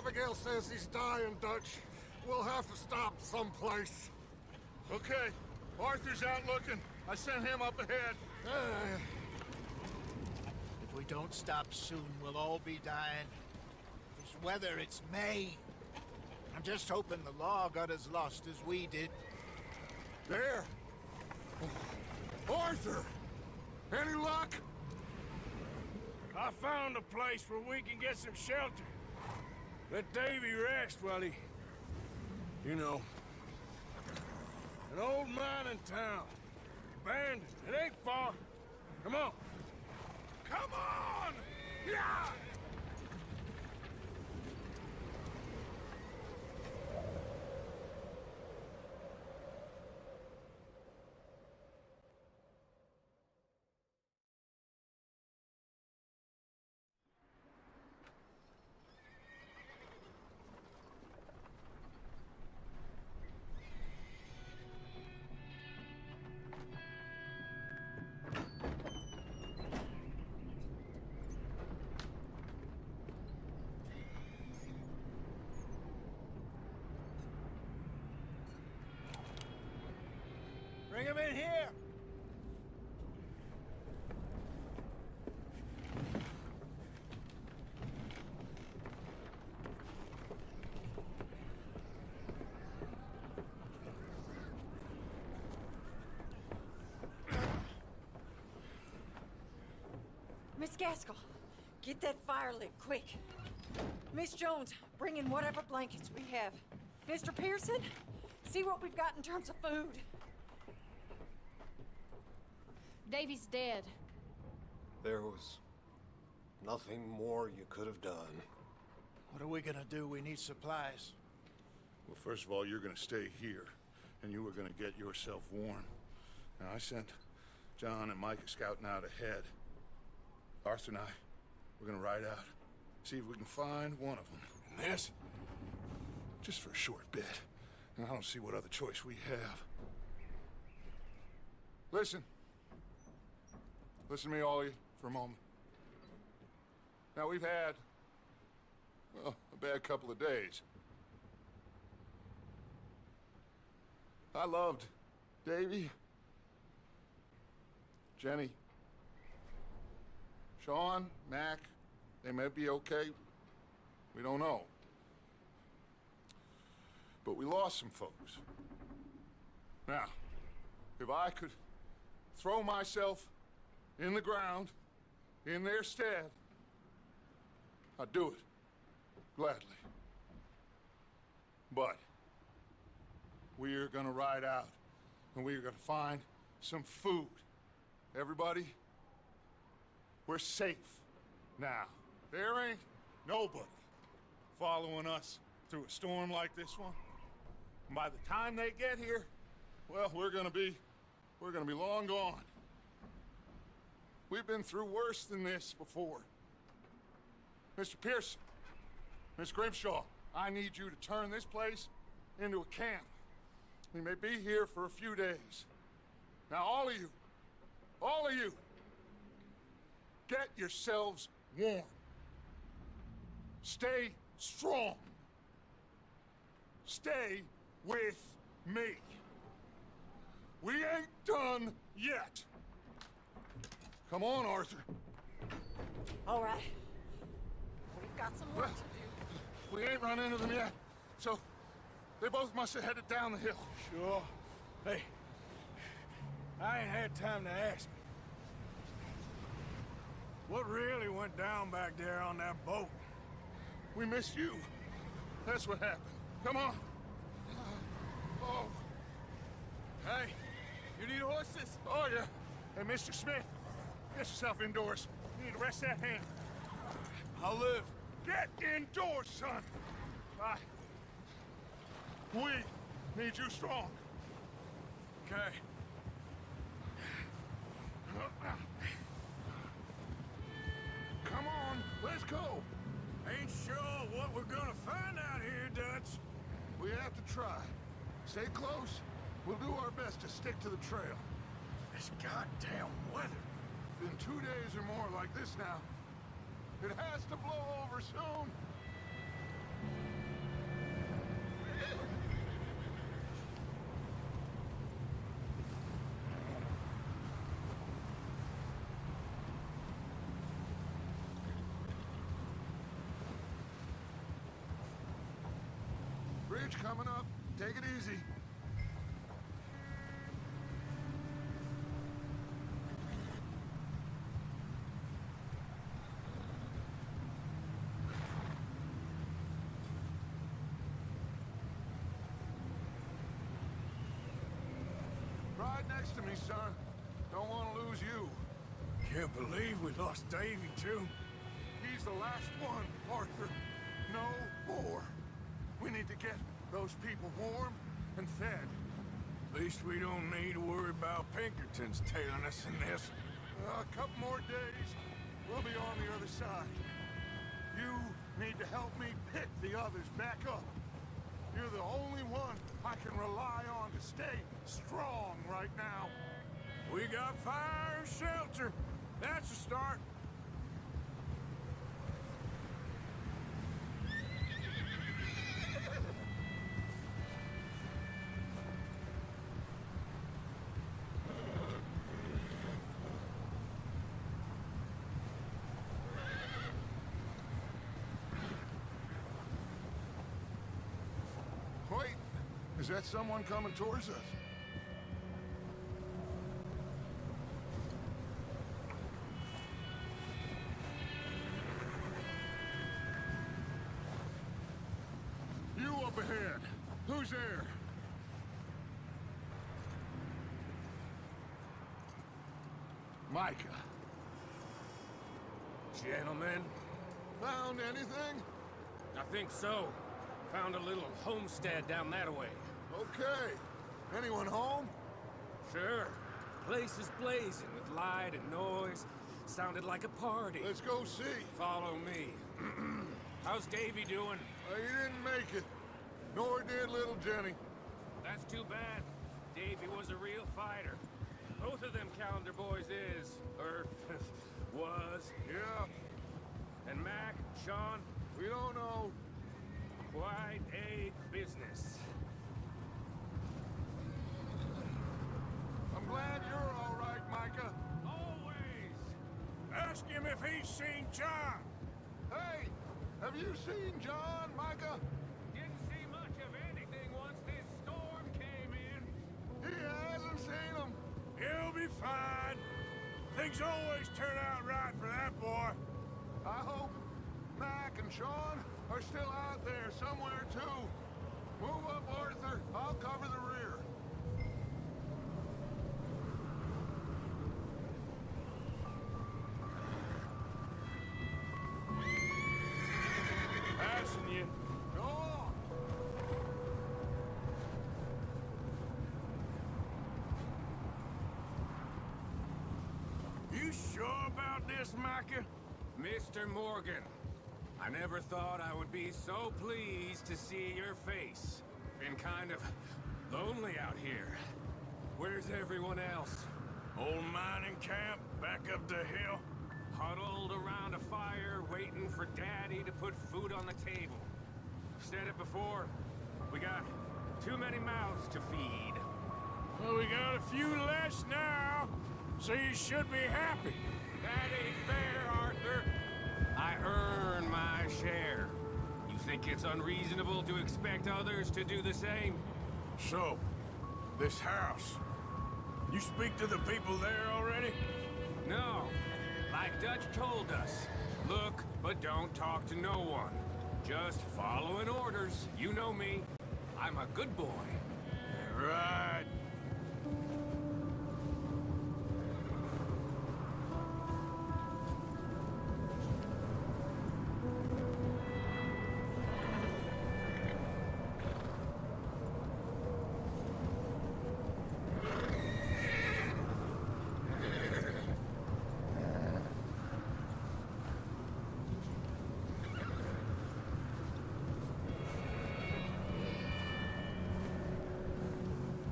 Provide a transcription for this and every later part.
Abigail says he's dying, Dutch. We'll have to stop someplace. Okay. Arthur's out looking. I sent him up ahead. If we don't stop soon, we'll all be dying. This weather, it's May. I'm just hoping the law got as lost as we did. There! Arthur! Any luck? I found a place where we can get some shelter. Let Davy rest while he... You know. An old mining town. Abandoned. It ain't far. Come on. Come on! Yeah! Bring him in here! Miss Gaskell, get that fire lit, quick. Miss Jones, bring in whatever blankets we have. Mr. Pearson, see what we've got in terms of food. Davy's dead. There was nothing more you could have done. What are we gonna do? We need supplies. Well, first of all, you're gonna stay here, and you were gonna get yourself warm. Now, I sent John and Micah scouting out ahead. Arthur and I, we're gonna ride out, see if we can find one of them. And this, just for a short bit. And I don't see what other choice we have. Listen. Listen to me, all of you, for a moment. Now, we've had, well, a bad couple of days. I loved Davy, Jenny, Sean, Mac. They may be okay. We don't know. But we lost some folks. Now, if I could throw myself in the ground, in their stead, I'd do it, gladly. But we're gonna ride out, and we're gonna find some food. Everybody, we're safe now. There ain't nobody following us through a storm like this one. And by the time they get here, well, we're gonna be long gone. We've been through worse than this before. Mr. Pearson, Miss Grimshaw, I need you to turn this place into a camp. We may be here for a few days. Now, all of you, get yourselves warm. Stay strong. Stay with me. We ain't done yet. Come on, Arthur. All right. We've got some work to do. We ain't run into them yet, so they both must have headed down the hill. Sure. Hey, I ain't had time to ask. What really went down back there on that boat? We missed you. That's what happened. Come on. Oh. Hey, you need horses? Oh, yeah. Hey, Mr. Smith, get yourself indoors. You need to rest that hand. I'll live. Get indoors, son. We need you strong. Okay. Come on, let's go. Ain't sure what we're gonna find out here, Dutch. We have to try. Stay close. We'll do our best to stick to the trail. This goddamn weather. Been 2 days or more like this now. It has to blow over soon. Bridge coming up. Take it easy. Ride next to me, son. Don't want to lose you. Can't believe we lost Davy, too. He's the last one, Arthur. No more. We need to get those people warm and fed. At least we don't need to worry about Pinkertons tailing us in this. A couple more days, we'll be on the other side. You need to help me pick the others back up. You're the only one I can rely on to stay strong right now. We got fire and shelter. That's a start. Wait, is that someone coming towards us? You up ahead. Who's there? Micah. Gentlemen, Found anything? I think so. Found a little homestead down that way. Okay. Anyone home? Sure. Place is blazing with light and noise. Sounded like a party. Let's go see. Follow me. How's Davy doing? He didn't make it. Nor did little Jenny. That's too bad. Davy was a real fighter. Both of them Calendar boys is, or was. Yeah, And Mac, Sean, we don't know. quite a business. I'm glad you're all right, Micah. Always! Ask him if he's seen John. Hey, have you seen John, Micah? Didn't see much of anything once this storm came in. He hasn't seen him. He'll be fine. Things always turn out right for that boy. I hope Mac and Sean are still out there somewhere, too. Move up, Arthur. I'll cover the rear. Passing you. Go on. You sure about this, Micah? Mr. Morgan, I never thought I would be so pleased to see your face. Been kind of lonely out here. Where's everyone else? Old mining camp back up the hill. Huddled around a fire, waiting for Daddy to put food on the table. Said it before, we got too many mouths to feed. Well, we got a few less now, so you should be happy. That ain't fair, Arthur. I earn my share. You think it's unreasonable to expect others to do the same? So, this house. You speak to the people there already? No. Like Dutch told us. Look, but don't talk to no one. Just following orders. You know me. I'm a good boy. Right.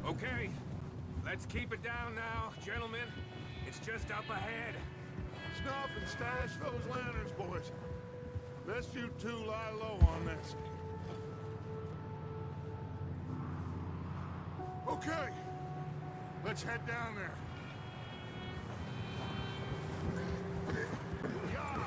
Okay, let's keep it down now, gentlemen. It's just up ahead. Snuff and stash those lanterns, boys. Best you two lie low on this. Okay, let's head down there. Yeah.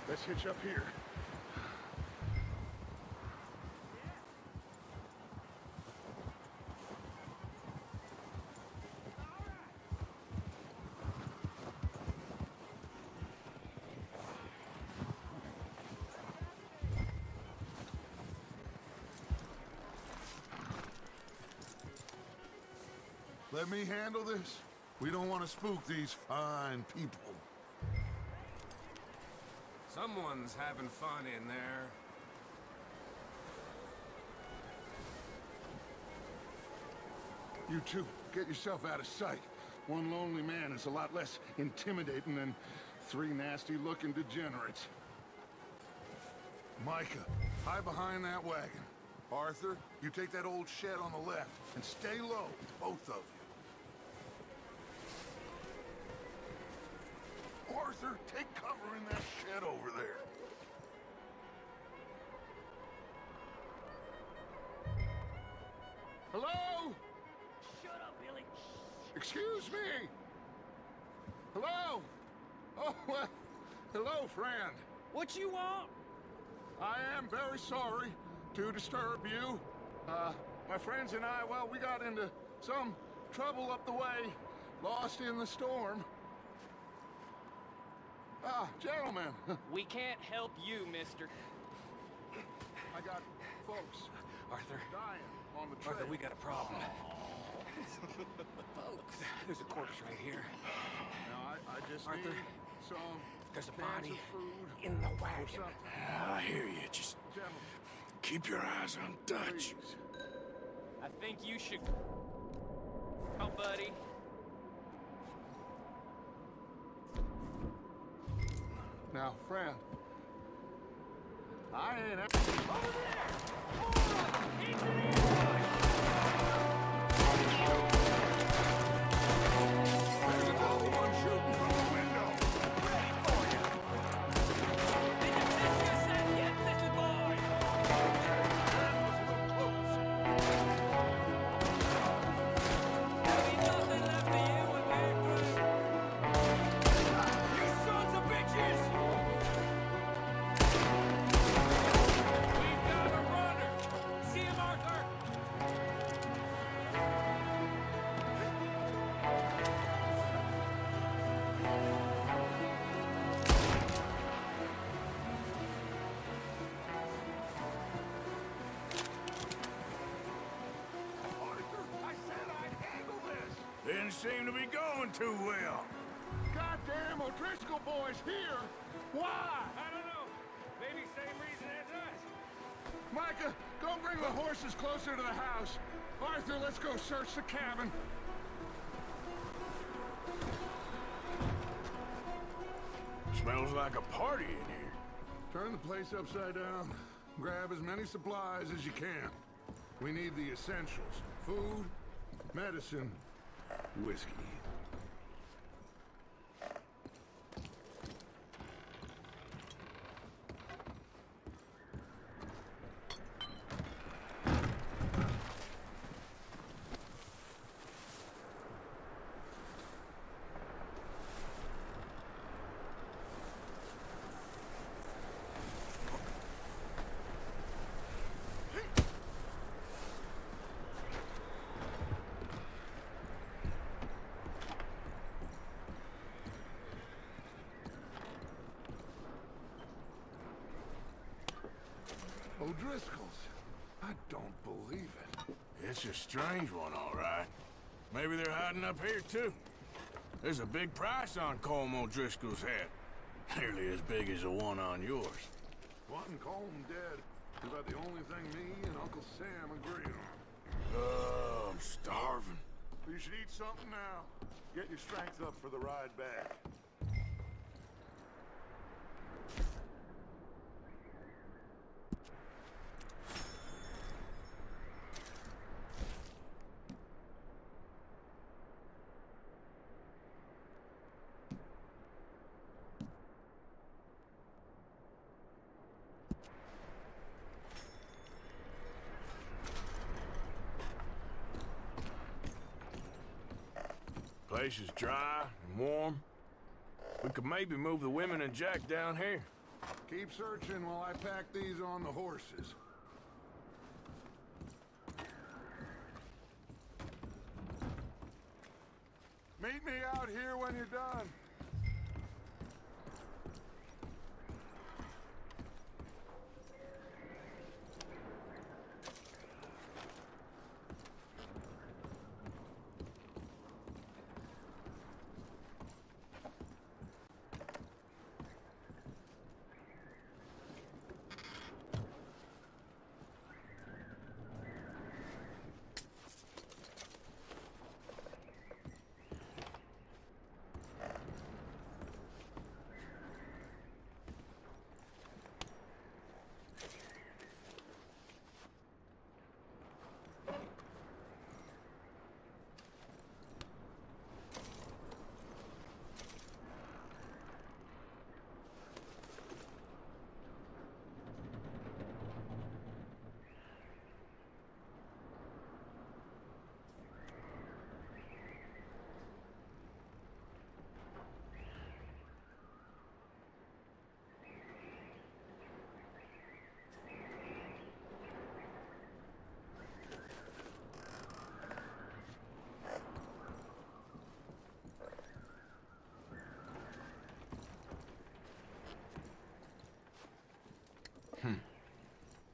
Let's hitch up here. Let me handle this. We don't want to spook these fine people. Someone's having fun in there. You two, get yourself out of sight. One lonely man is a lot less intimidating than three nasty-looking degenerates. Micah, hide behind that wagon. Arthur, you take that old shed on the left, and stay low, both of you. Arthur, take cover in that shed over there. Hello? Shut up, Billy. Excuse me? Hello? Oh, well, hello, friend. What you want? I am very sorry to disturb you. My friends and I, well, we got into some trouble up the way, lost in the storm. Ah, gentlemen, We can't help you, mister. I got folks Arthur, dying on the trail. Arthur, we got a problem. There's a corpse right here. Now, I just Arthur, need some there's a cans body of food in the or wagon. something. I hear you. Just Gentlemen, keep your eyes on Dutch. please. I think you should... Oh, buddy. Now, friend, I ain't... Over there! Into the ambush! There's another one shooting from the window. Ready for you! Did you miss your set yet, little boy? There'll be nothing left of you when we're through. You sons of bitches! We've got a runner! See him, Arthur? Arthur, I said I'd handle this. Didn't seem to be going too well. Goddamn O'Driscoll boys here. Why? I don't know. Maybe same reason as us. Micah, go bring the horses closer to the house. Arthur, let's go search the cabin. Smells like a party in here. Turn the place upside down. Grab as many supplies as you can. We need the essentials. Food, medicine, whiskey. O'Driscoll's. I don't believe it. It's a strange one, all right. Maybe they're hiding up here, too. There's a big price on Colm O'Driscoll's head. Nearly as big as the one on yours. Wanting Colm dead is about the only thing me and Uncle Sam agree on. Oh, I'm starving. You should eat something now. Get your strength up for the ride back. Place is dry and warm. We could maybe move the women and Jack down here. Keep searching while I pack these on the horses. Meet me out here when you're done.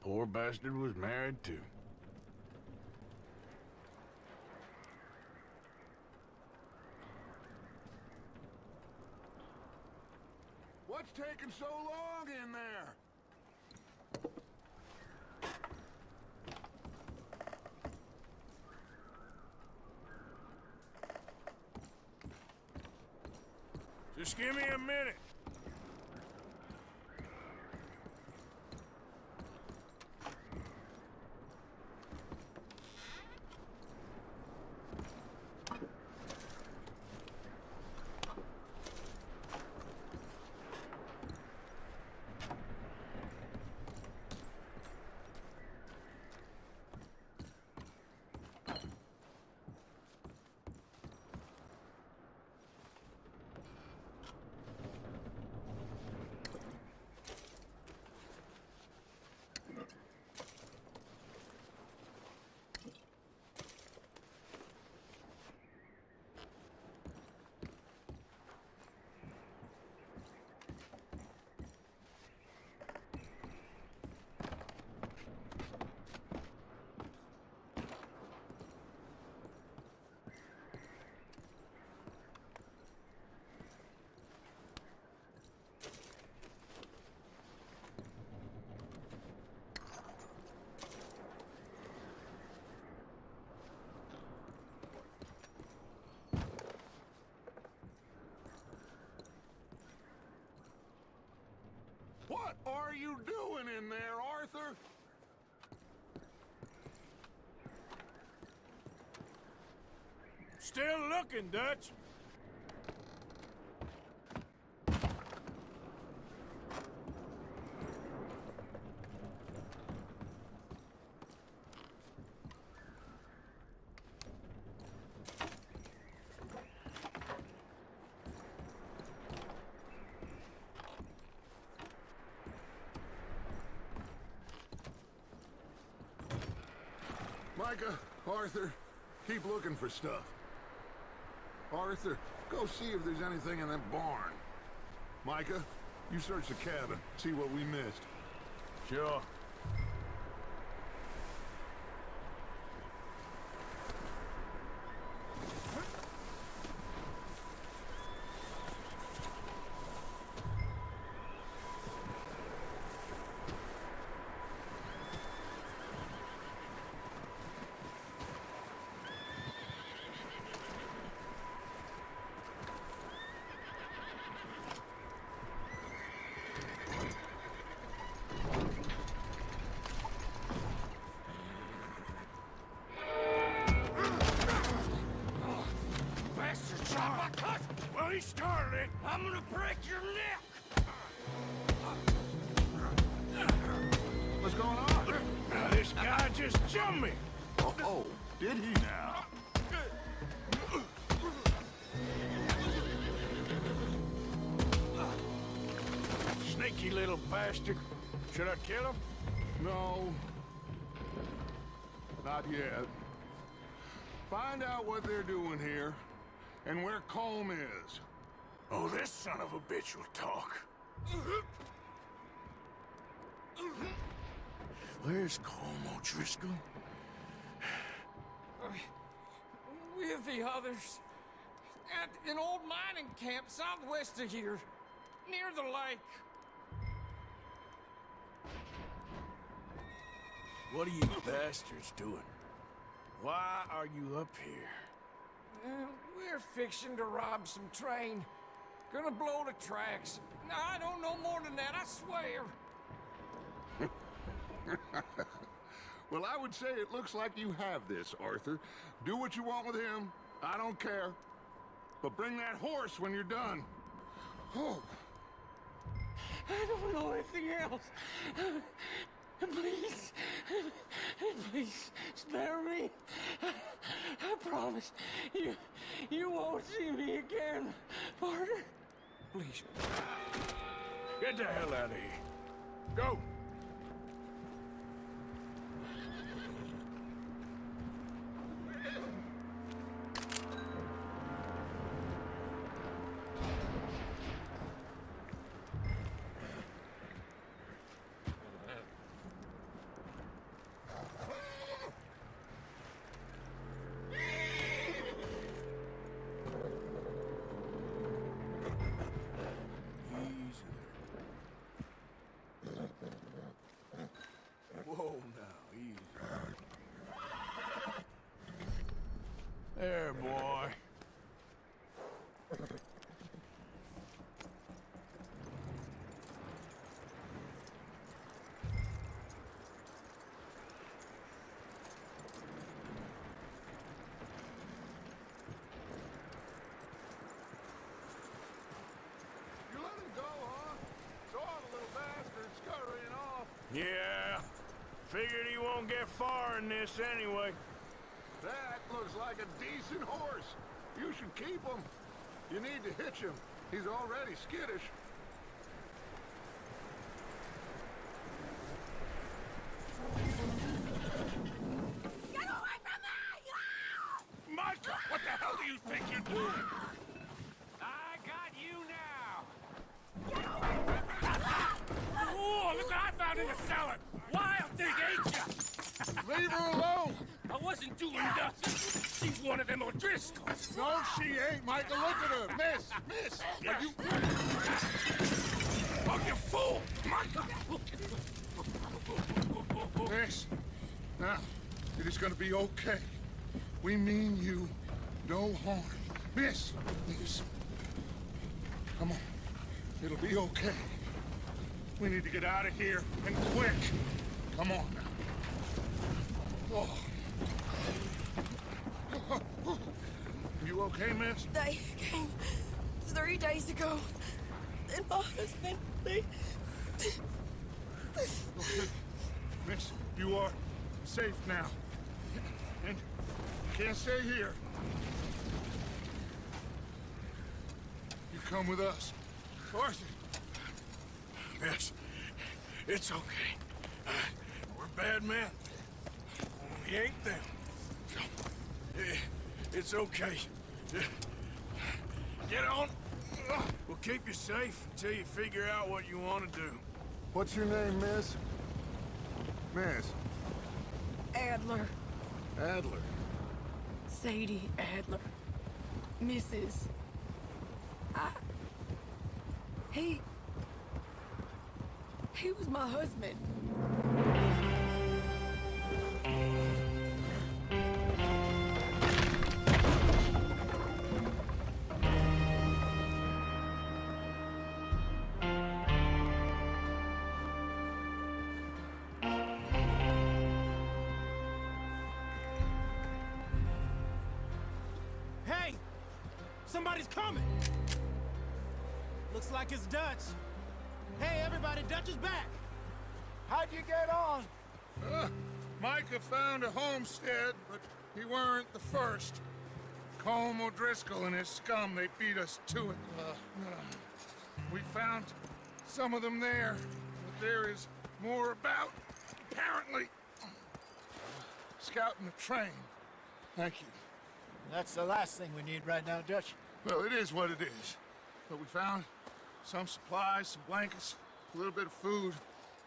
Poor bastard was married too. What's taking so long in there? Just give me a minute. What are you doing in there, Arthur? Still looking, Dutch. Micah, Arthur, keep looking for stuff. Arthur, go see if there's anything in that barn. Micah, you search the cabin, see what we missed. Sure. Well, he started it. I'm gonna break your neck. What's going on? This guy just jumped me. Oh, did he now? sneaky little bastard. Should I kill him? No. Not yet. Find out what they're doing here, and where Colm is. Oh, this son of a bitch will talk. Where's Colm O'Driscoll? With the others. At an old mining camp southwest of here. Near the lake. What are you bastards doing? Why are you up here? We're fixing to rob some train. Gonna blow the tracks. I don't know more than that, I swear. Well, I would say it looks like you have this, Arthur. Do what you want with him. I don't care. But bring that horse when you're done. Oh. I don't know anything else. Please. Please, spare me. I promise. You won't see me again, partner. Please. Get the hell out of here. Go! Whoa, now, easy. There, boy. You let him go, huh? Saw the little bastard scurrying off. Yeah. Figured he won't get far in this anyway. That looks like a decent horse. You should keep him. You need to hitch him. He's already skittish. Get away from me! Micah, what the hell do you think you're doing? I got you now! Oh, look what I found in the cellar! Wild thing, ain't ya? Leave her alone! I wasn't doing nothing. She's one of them O'Driscolls. No, she ain't, Micah. Look at her. Miss, are you... Oh, you fool! Micah! Miss, now, it is gonna be okay. We mean you no harm. Miss, come on. It'll be okay. We need to get out of here, and quick. Come on now. Oh. You okay, miss? They came 3 days ago. And my husband, they... Miss, you are safe now. And you can't stay here. You come with us. Arthur! Yes, it's okay. We're bad men. We ain't them. It's okay. Get on. We'll keep you safe until you figure out what you want to do. What's your name, miss? Miss? Adler. Adler. Sadie Adler. Mrs. He was my husband. Hey! Somebody's coming! Looks like it's Dutch. Hey, everybody, Dutch is back! How'd you get on? Micah found a homestead, but he weren't the first. Colm O'Driscoll and his scum, they beat us to it. We found some of them there, but there is more about, apparently. Scouting the train. Thank you. That's the last thing we need right now, Dutch. Well, it is what it is. But we found some supplies, some blankets, a little bit of food,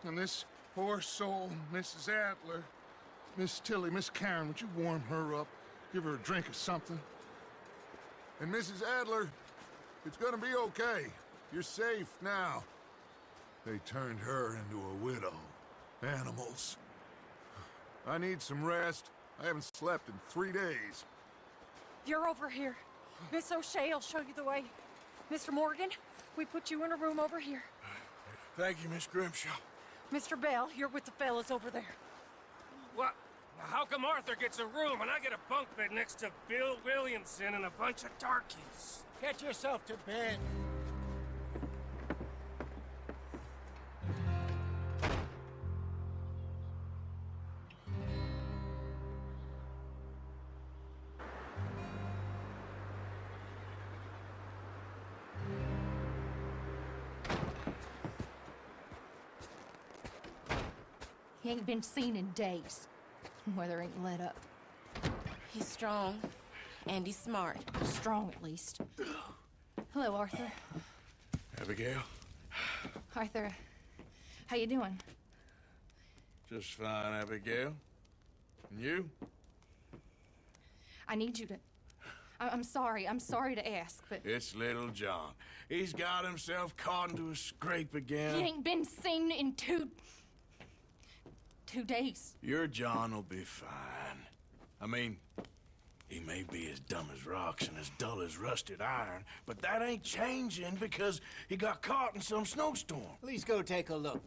and this poor soul, Mrs. Adler, Miss Tilly, Miss Karen, would you warm her up? Give her a drink or something? And Mrs. Adler, it's gonna be okay. You're safe now. They turned her into a widow. Animals. I need some rest. I haven't slept in 3 days. You're over here. Miss O'Shea will show you the way. Mr. Morgan, we put you in a room over here. Thank you, Miss Grimshaw. Mr. Bell, you're with the fellas over there. What? How come Arthur gets a room and I get a bunk bed next to Bill Williamson and a bunch of darkies? Get yourself to bed. He ain't been seen in days. Weather ain't let up. He's strong, and he's smart. Strong, at least. Hello, Arthur. Abigail? Arthur, how you doing? Just fine, Abigail. And you? I need you to... I'm sorry to ask, but... It's little John. He's got himself caught into a scrape again. He ain't been seen in 2 days. Your John will be fine. I mean, he may be as dumb as rocks and as dull as rusted iron, but that ain't changing because he got caught in some snowstorm. Please go take a look.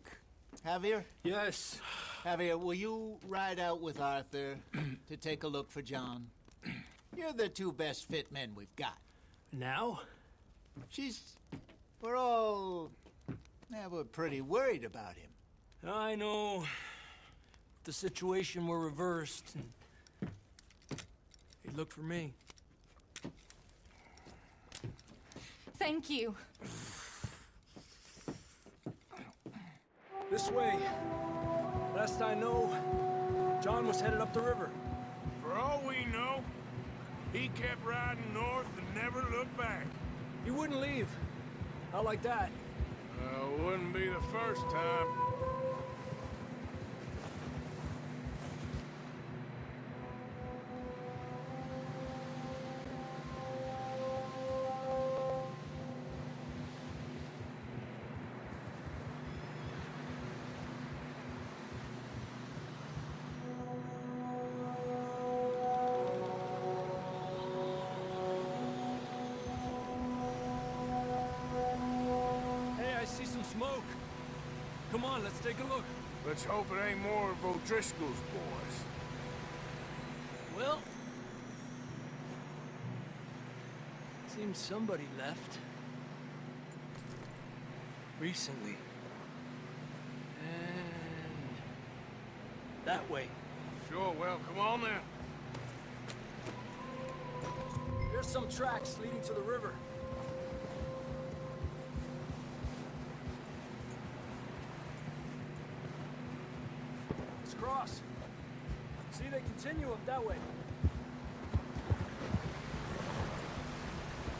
Javier? Yes. Javier, will you ride out with Arthur to take a look for John? You're the 2 best fit men we've got. Now? We're pretty worried about him. I know. If the situation were reversed, and he'd look for me. Thank you. This way. Last I know, John was headed up the river. For all we know, he kept riding north and never looked back. He wouldn't leave. Not like that. Wouldn't be the first time. Smoke. Come on, let's take a look. Let's hope it ain't more of O'Driscoll's boys. Well, seems somebody left. Recently. And that way. Sure, well, come on then. There's some tracks leading to the river. Cross. See, they continue up that way.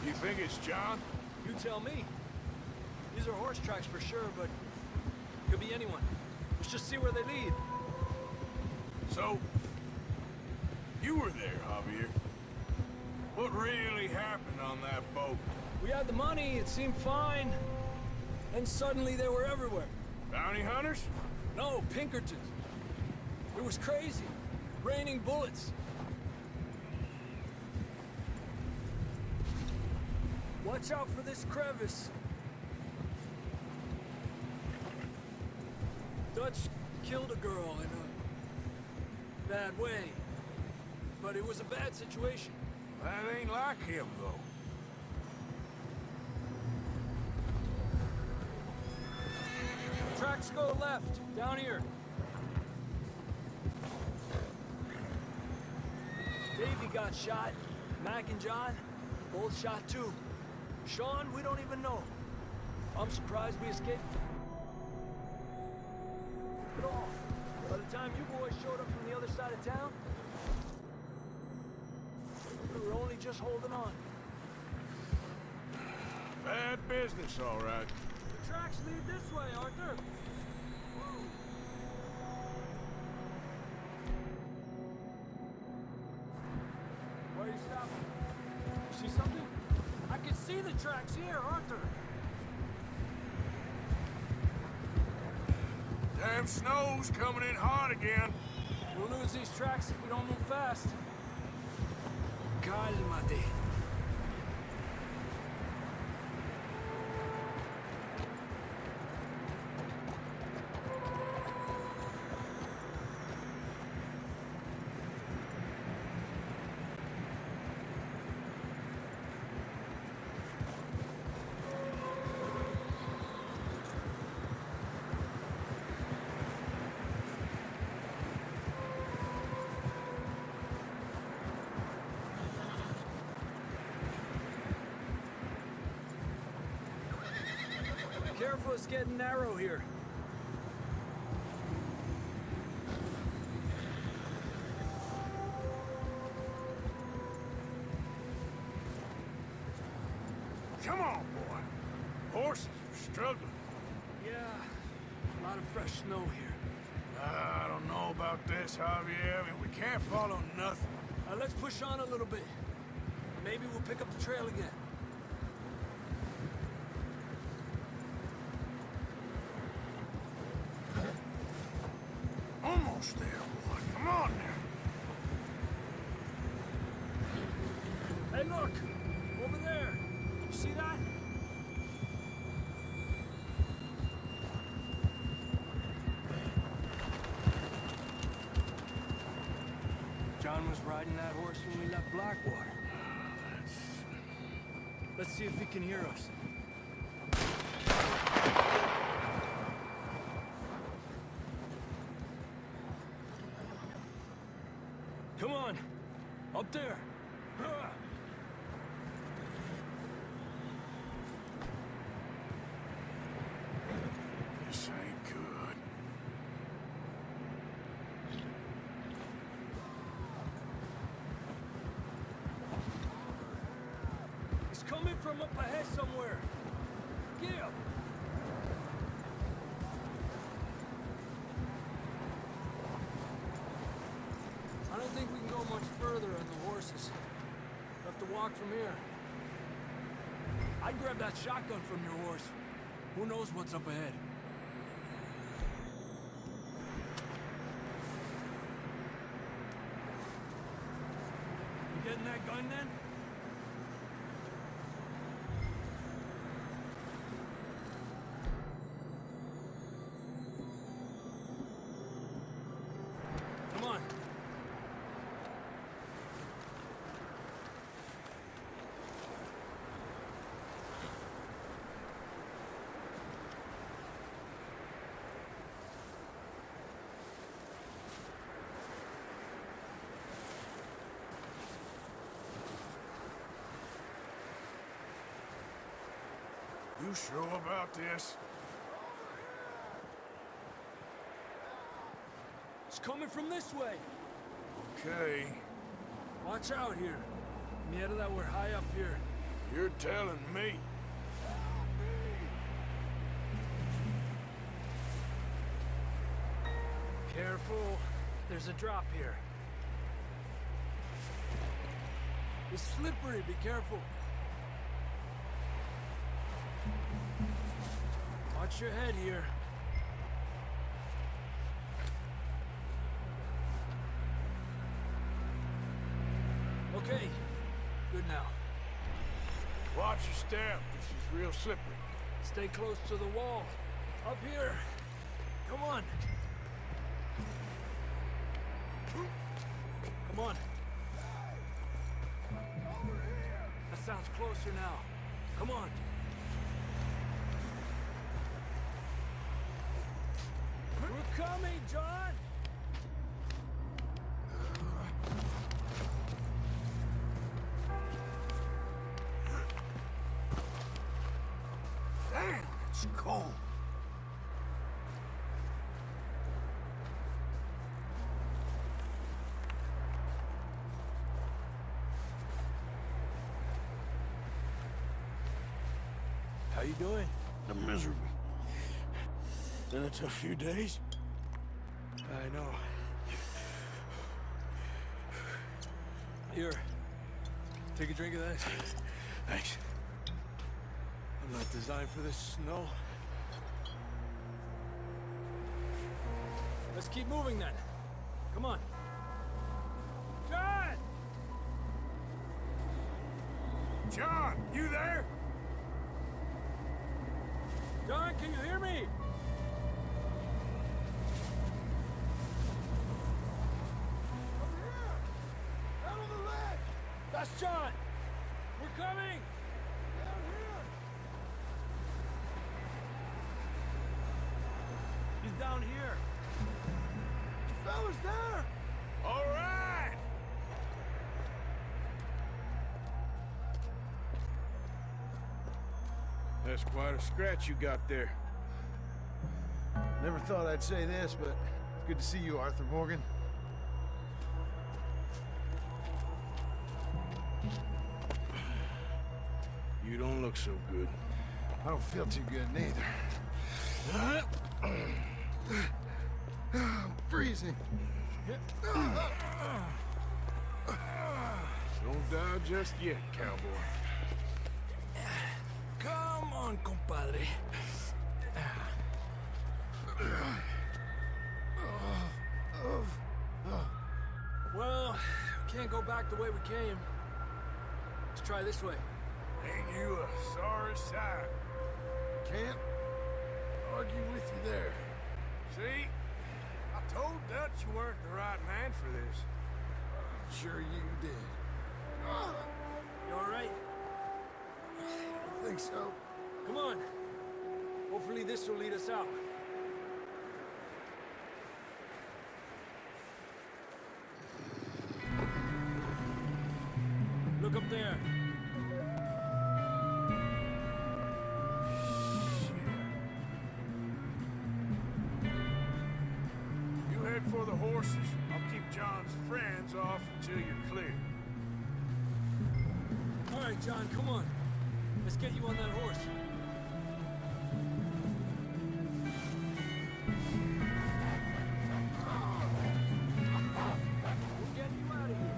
You think it's John? You tell me. These are horse tracks for sure, but could be anyone. Let's just see where they lead. So, you were there, Javier. What really happened on that boat? We had the money, it seemed fine. And suddenly they were everywhere. Bounty hunters? No, Pinkertons. It was crazy. Raining bullets. Watch out for this crevice. Dutch killed a girl in a bad way. But it was a bad situation. That ain't like him, though. Tracks go left, down here. Davey got shot. Mac and John, both shot too. Sean, we don't even know. I'm surprised we escaped. time you boys showed up from the other side of town, we were only just holding on. Bad business, all right. The tracks lead this way, Arthur. Why are you stopping? You see something? I can see the tracks here, Arthur. Damn snow's coming in hard again. We'll lose these tracks if we don't move fast. Cálmate. Careful, it's getting narrow here. Come on, boy. Horses are struggling. Yeah, a lot of fresh snow here. I don't know about this, Javier. I mean, we can't follow nothing. Let's push on a little bit. Maybe we'll pick up the trail again. Almost there, boy. Come on now. Hey, look! Over there! You see that? John was riding that horse when we left Blackwater. Let's see if he can hear us. Come on! Up there! This ain't good. He's coming from up ahead somewhere. Get him! I don't think we can go much further on the horses. We'll have to walk from here. I'd grab that shotgun from your horse. Who knows what's up ahead? You getting that gun then? Come on. You sure about this? It's coming from this way. Okay. Watch out here. Mierda, that we're high up here. You're telling me. Careful. There's a drop here. It's slippery. Be careful. Watch your head here. Okay. Good now. Watch your step. This is real slippery. Stay close to the wall. Up here. Come on. Come on. That sounds closer now. Come on. We're coming, John! Damn, it's cold. you doing? I'm miserable. Been a tough few days. I know. Here. Take a drink of that. Thanks. I'm not designed for this snow. Let's keep moving then. Come on. John! John, you there? John, can you hear me? Out on the ledge! That's John! We're coming! Down here! He's down here. The fella's there! All right! That's quite a scratch you got there. Never thought I'd say this, but it's good to see you, Arthur Morgan. You don't look so good. I don't feel too good neither. I'm freezing. Don't die just yet, cowboy. Come on, compadre. Well, we can't go back the way we came. Let's try this way. Ain't you a sorry sight? Can't argue with you there. See? I told Dutch you weren't the right man for this. I'm sure you did. You all right? I think so. Come on. Hopefully this will lead us out. Look up there. You head for the horses. I'll keep John's friends off until you're clear. All right, John, come on. Let's get you on that horse. We'll get you out of here.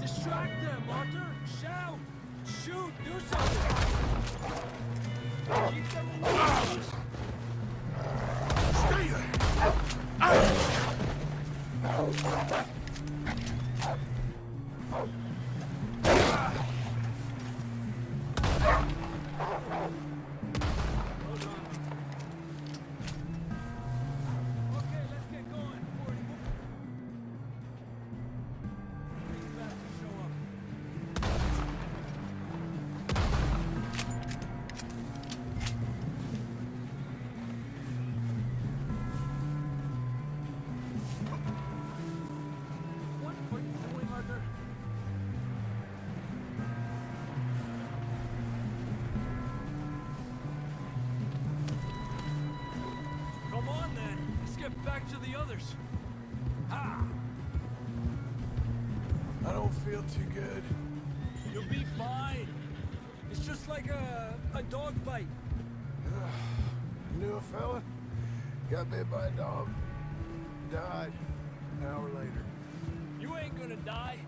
Distract them, Arthur. Shout. Shoot. Do something. Keep them away. Stay there! Okay, let's get going. Forty. Things about to show up. What are you doing, Arthur? Come on, then. Let's get back to the others. Ha! I don't feel too good. You'll be fine. It's just like a dog bite. Knew a fella? Got bit by a dog. Died an hour later. You ain't gonna die.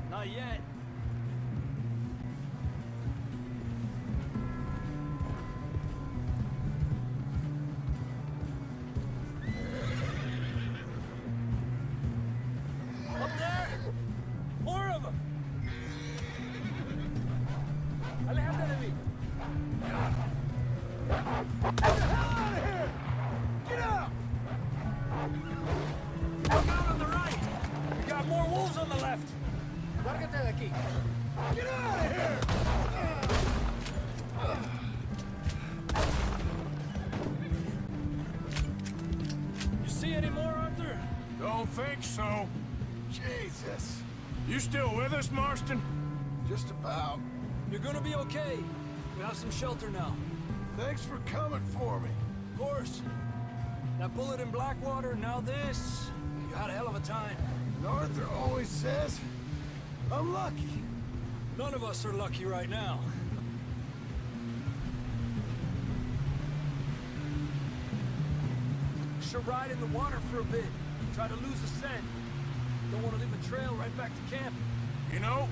Not yet. Up there! More of them! Alejandro de mí! Get the hell out of here! Get out! Look out on the right! We got more wolves on the left! Lárgate de aquí! Get out of here! You see any more, Arthur? Don't think so. Jesus. You still with us, Marston? Just about. You're gonna be okay. We have some shelter now. Thanks for coming for me. Of course. That bullet in Blackwater, now this. You had a hell of a time. And Arthur always says I'm lucky. None of us are lucky right now. Should ride in the water for a bit. Try to lose a scent. Don't want to leave a trail right back to camp. You know,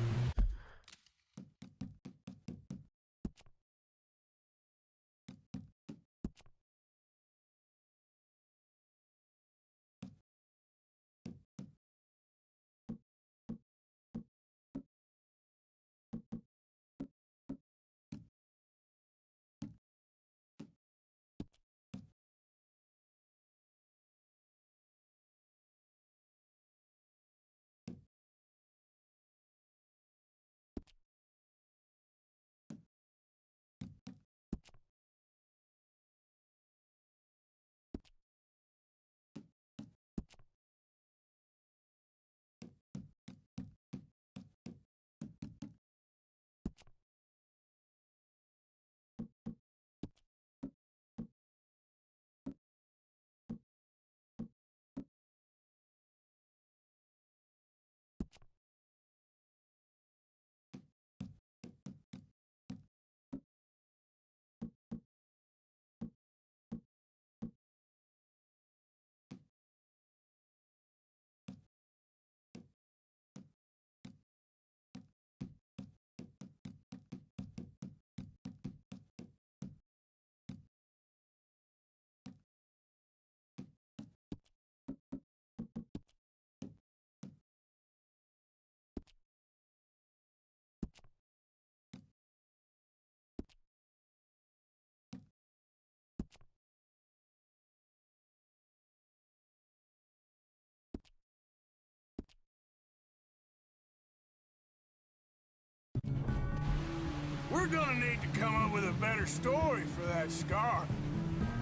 we're gonna need to come up with a better story for that scar.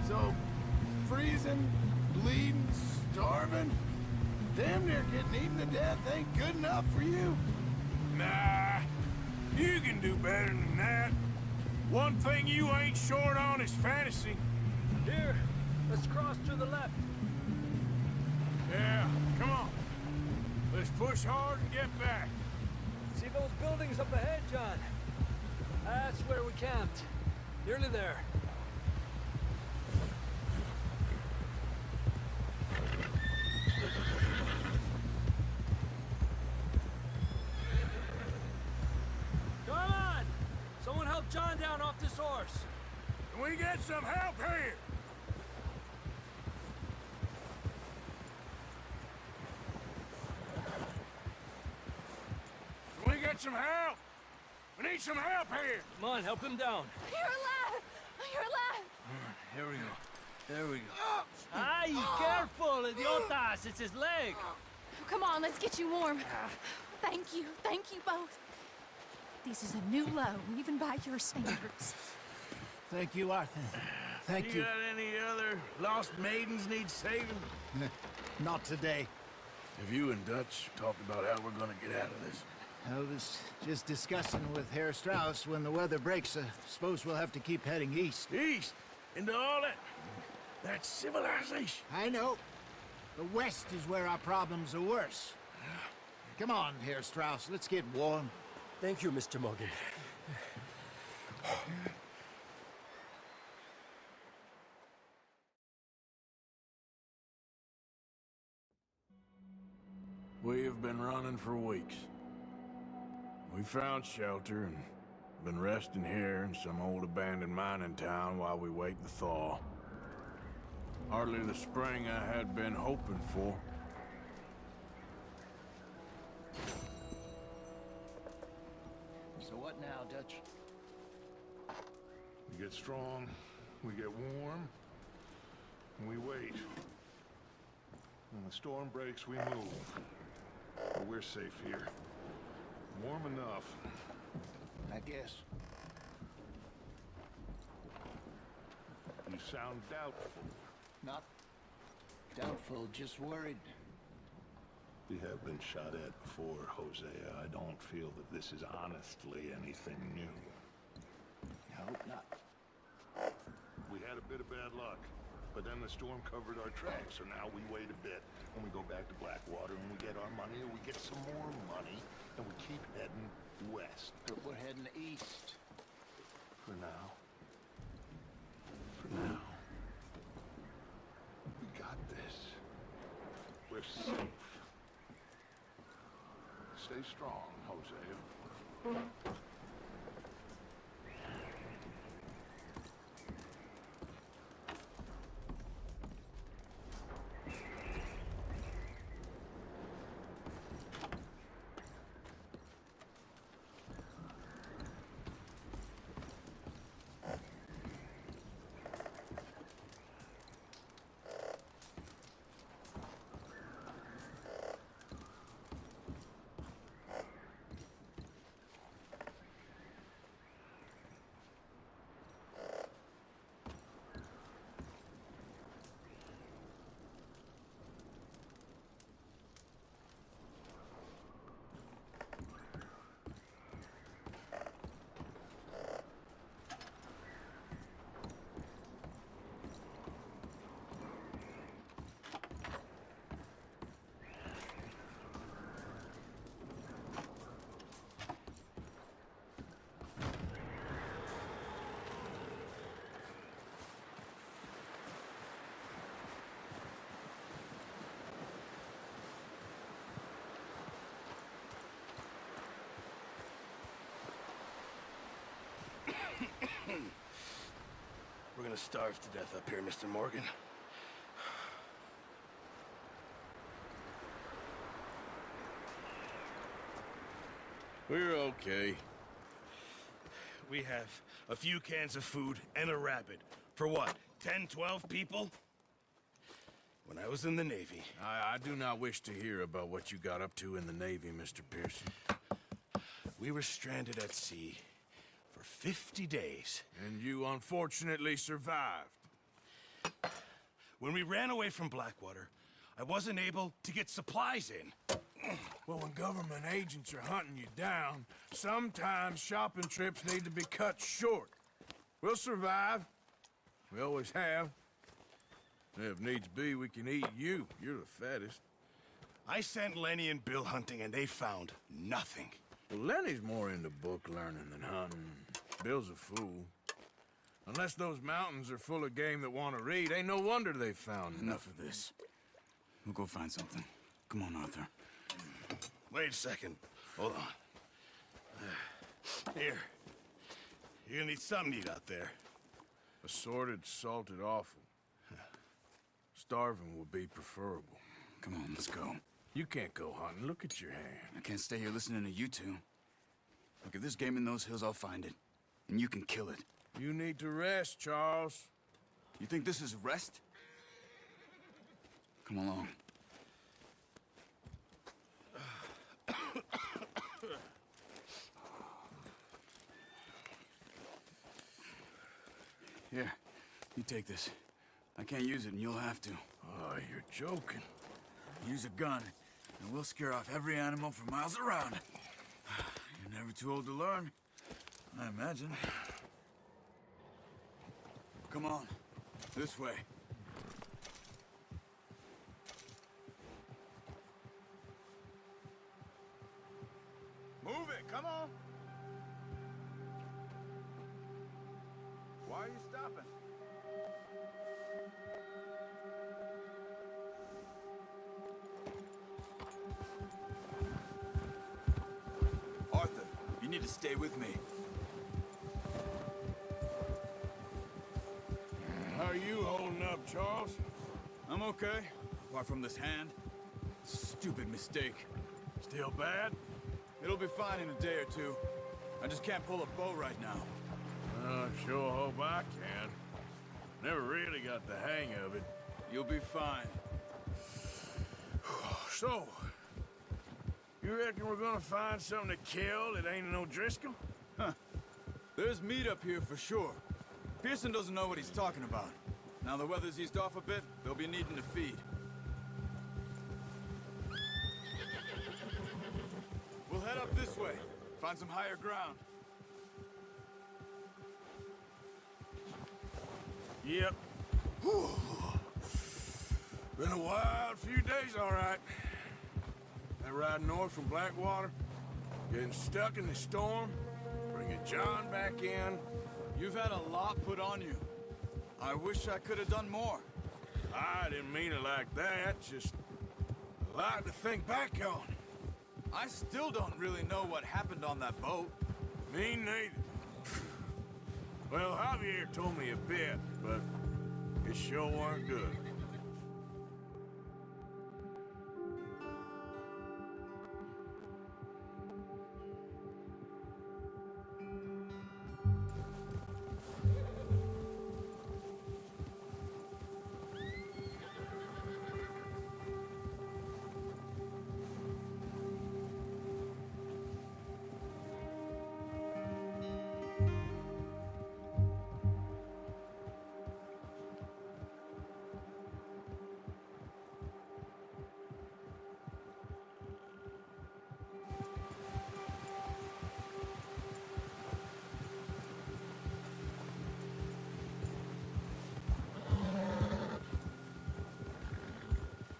So, freezing, bleeding, starving, damn near getting eaten to death ain't good enough for you? Nah, you can do better than that. One thing you ain't short on is fantasy. Here, let's cross to the left. Yeah, come on. Let's push hard and get back. See those buildings up ahead, John? That's where we camped. Nearly there. Come on! Someone help John down off this horse. Can we get some help here? Can we get some help? We need some help here! Come on, help him down. You're alive! You're alive! Here we go. There we go. Ay, careful, idiotas! It's his leg! Come on, let's get you warm. Thank you both. This is a new low, even by your standards. Thank you, Arthur. Thank You got any other lost maidens need saving? Not today. Have you and Dutch talked about how we're gonna get out of this? I was just discussing with Herr Strauss when the weather breaks. Suppose we'll have to keep heading east. East? Into all that... That's civilization. I know. The west is where our problems are worse. Come on, Herr Strauss, let's get warm. Thank you, Mr. Morgan. We have been running for weeks. We found shelter and been resting here in some old abandoned mining town while we wait the thaw. Hardly the spring I had been hoping for. So what now, Dutch? We get strong, we get warm, and we wait. When the storm breaks, we move. But we're safe here. Warm enough. I guess. You sound doubtful. Not doubtful, just worried. We have been shot at before, Hosea. I don't feel that this is honestly anything new. I hope not. We had a bit of bad luck, but then the storm covered our tracks, so now we wait a bit, and we go back to Blackwater, and we get our money, and we get some more money, and we keep heading west, but we're heading east. For now. For now. We got this. We're safe. Stay strong, Hosea. We're gonna starve to death up here, Mr. Morgan. We're okay. We have a few cans of food and a rabbit. For what, 10, 12 people? When I was in the Navy... I do not wish to hear about what you got up to in the Navy, Mr. Pearson. We were stranded at sea for 50 days. And you unfortunately survived. When we ran away from Blackwater, I wasn't able to get supplies in. Well, when government agents are hunting you down, sometimes shopping trips need to be cut short. We'll survive. We always have. If needs be, we can eat you. You're the fattest. I sent Lenny and Bill hunting, and they found nothing. Well, Lenny's more into book learning than hunting. Bill's a fool. Unless those mountains are full of game that want to read, ain't no wonder they found Enough of this. We'll go find something. Come on, Arthur. Wait a second. Hold on. Here. You're gonna need something to eat out there. Assorted, salted offal. Starving would be preferable. Come on, let's go. You can't go hunting. Look at your hand. I can't stay here listening to you two. Look, if there's game in those hills, I'll find it. And you can kill it. You need to rest, Charles. You think this is rest? Come along. Here, you take this. I can't use it, and you'll have to. Oh, you're joking. Use a gun, and we'll scare off every animal for miles around. You're never too old to learn, I imagine. Come on, this way. Move it, come on. Why are you stopping? Arthur, you need to stay with me. How are you holding up, Charles? I'm okay, apart from this hand. Stupid mistake. Still bad? It'll be fine in a day or two. I just can't pull a bow right now. I sure hope I can. Never really got the hang of it. You'll be fine. So, you reckon we're gonna find something to kill that ain't no Driscoll? Huh. There's meat up here for sure. Pearson doesn't know what he's talking about. Now the weather's eased off a bit, they'll be needing to feed. We'll head up this way. Find some higher ground. Yep. Whew. Been a wild few days, all right. That ride north from Blackwater, Getting stuck in the storm, bringing John back in. You've had a lot put on you. I wish I could have done more. I didn't mean it like that, just a lot to think back on. I still don't really know what happened on that boat. Me neither. Well, Javier told me a bit, but it sure weren't good.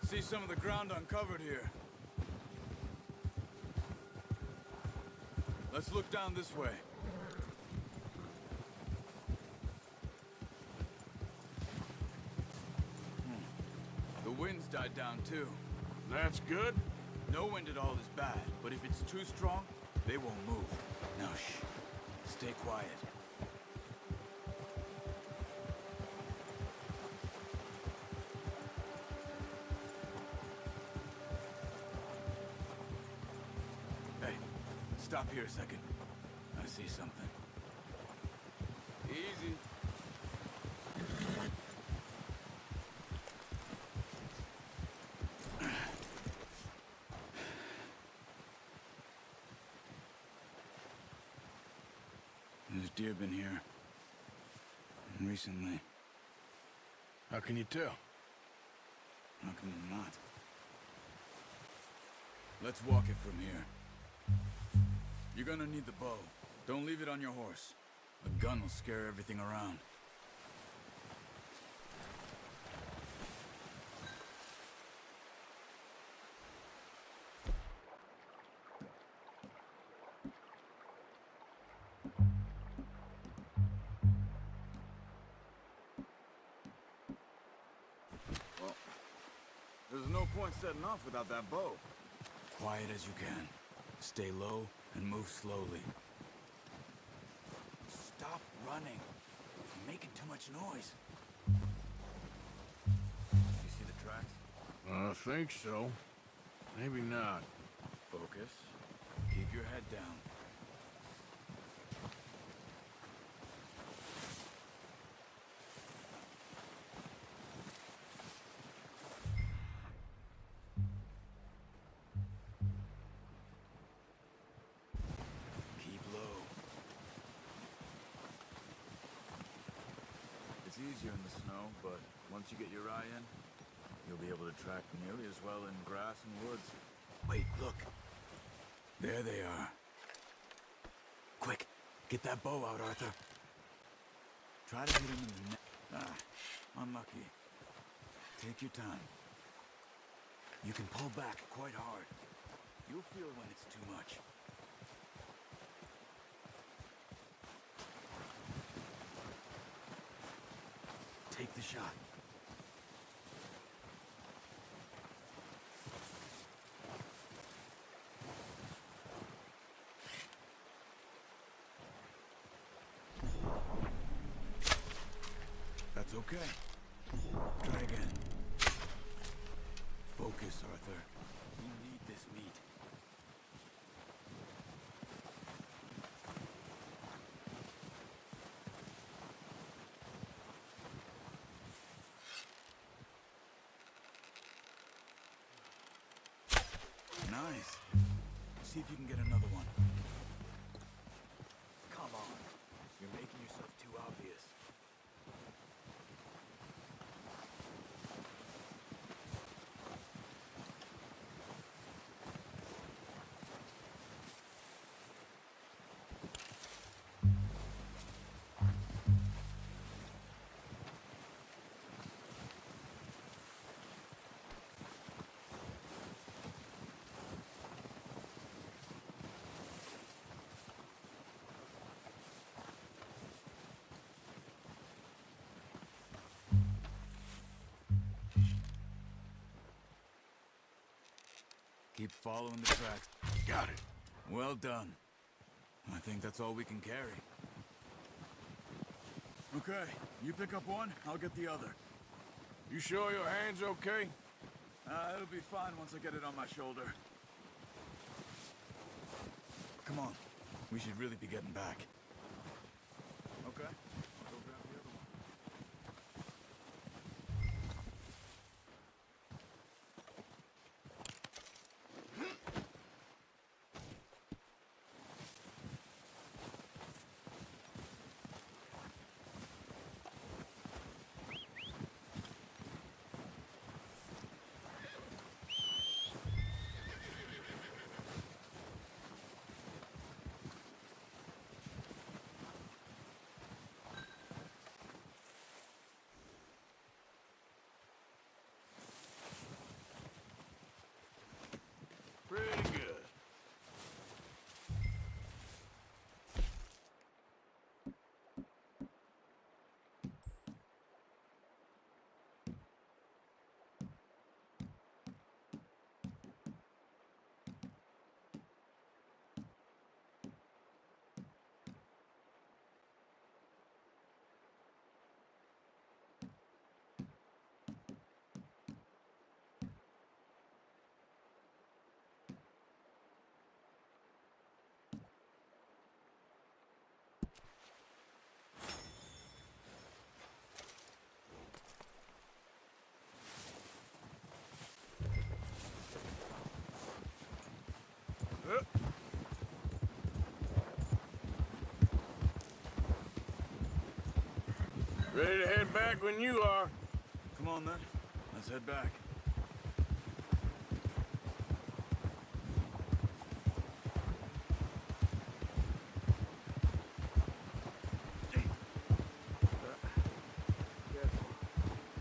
See some of the ground uncovered here. Let's look down this way. The wind's died down too. That's good? No wind at all is bad, but if it's too strong, they won't move. Now shh. Stay quiet. Stop here a second. I see something. Easy. There's deer been here. Recently. How can you tell? How can you not? Let's walk it from here. You're gonna need the bow. Don't leave it on your horse. A gun will scare everything around. Well, there's no point setting off without that bow. Quiet as you can. Stay low and move slowly. Stop running. You're making too much noise. You see the tracks? I think so. Maybe not. Focus. Keep your head down. Easier in the snow, but once you get your eye in, you'll be able to track nearly as well in grass and woods. Wait, look. There they are. Quick, get that bow out, Arthur. Try to hit him in the neck. Ah, unlucky. Take your time. You can pull back quite hard. You'll feel when it's too much. Take the shot. That's okay. Try again. Focus, Arthur. You need this meat. Nice. See if you can get another one. Come on. You're making yourself too obvious. Keep following the tracks. Got it. Well done. I think that's all we can carry. Okay, you pick up one, I'll get the other. You sure your hand's okay? It'll be fine once I get it on my shoulder. Come on. We should really be getting back. Okay. I'll go grab the other one. Pretty good. Ready to head back when you are. Come on then. Let's head back.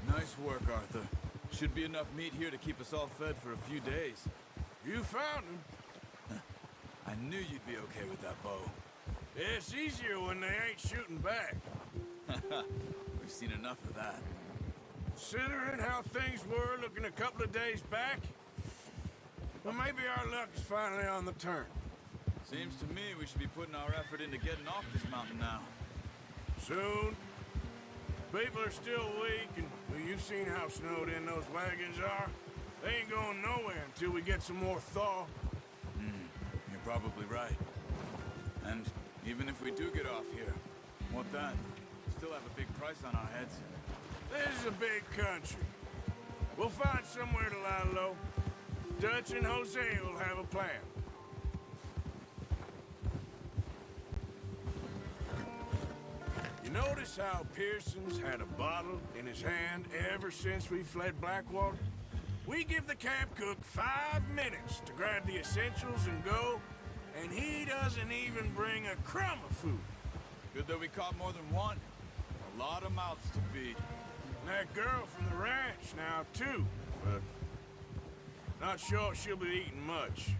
Nice work, Arthur. Should be enough meat here to keep us all fed for a few days. You found him. I knew you'd be okay with that bow. It's easier when they ain't shooting back. We've seen enough of that. Considering how things were looking a couple of days back, well, maybe our luck is finally on the turn. Seems to me we should be putting our effort into getting off this mountain now. Soon. People are still weak, and well, you've seen how snowed in those wagons are. They ain't going nowhere until we get some more thaw. You're probably right. And even if we do get off here, what then? Still have a big price on our heads. This is a big country. We'll find somewhere to lie low. Dutch and Hosea will have a plan. You notice how Pearson's had a bottle in his hand ever since we fled Blackwater? We give the camp cook 5 minutes to grab the essentials and go, and he doesn't even bring a crumb of food. Good that we caught more than one. A lot of mouths to feed. And that girl from the ranch now, too, but not sure she'll be eating much.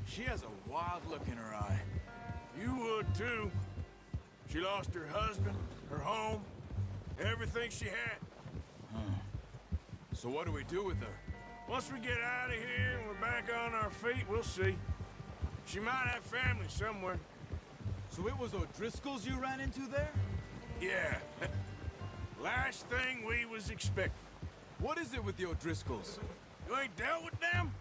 She has a wild look in her eye. You would, too. She lost her husband, her home, everything she had. So what do we do with her? Once we get out of here and we're back on our feet, we'll see. She might have family somewhere. So it was O'Driscoll's you ran into there? Yeah. Last thing we was expecting. What is it with the O'Driscolls? You ain't dealt with them?